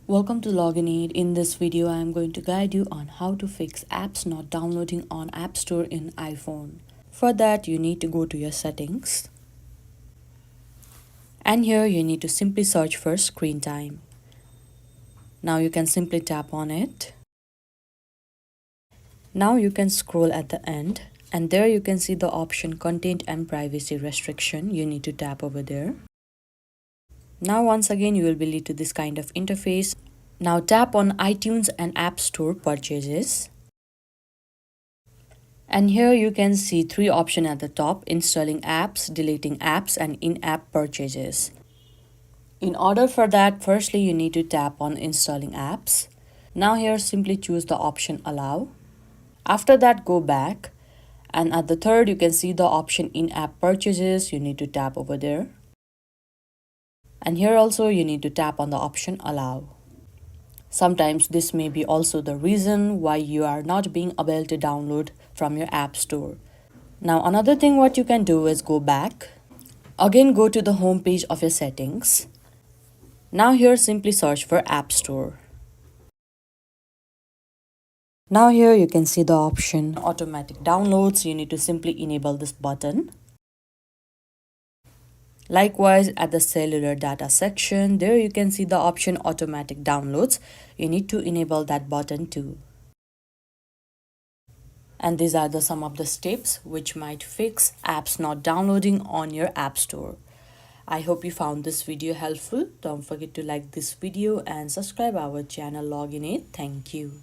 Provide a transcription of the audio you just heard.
Welcome to Login Aid. In this video, I am going to guide you on how to fix apps not downloading on App Store in iPhone. For that, you need to go to your settings. And here you need to simply search for screen time. Now you can simply tap on it. Now you can scroll at the end and there you can see the option content and privacy restriction. You need to tap over there. Now once again you will be led to this kind of interface. Now tap on iTunes and App Store purchases. And here you can see three options at the top: installing apps, deleting apps, and in-app purchases. In order for that, firstly you need to tap on installing apps. Now here simply choose the option allow. After that go back and at the third you can see the option in-app purchases. You need to tap over there. And here also you need to tap on the option allow. Sometimes this may be also the reason why you are not being able to download from your app store. Now another thing what you can do is go back. Again go to the home page of your settings. Now here simply search for App Store. Now here you can see the option automatic downloads. You need to simply enable this button. Likewise, at the cellular data section, there you can see the option automatic downloads. You need to enable that button too. And these are some of the steps which might fix apps not downloading on your app store. I hope you found this video helpful. Don't forget to like this video and subscribe our channel Login Aid. Thank you.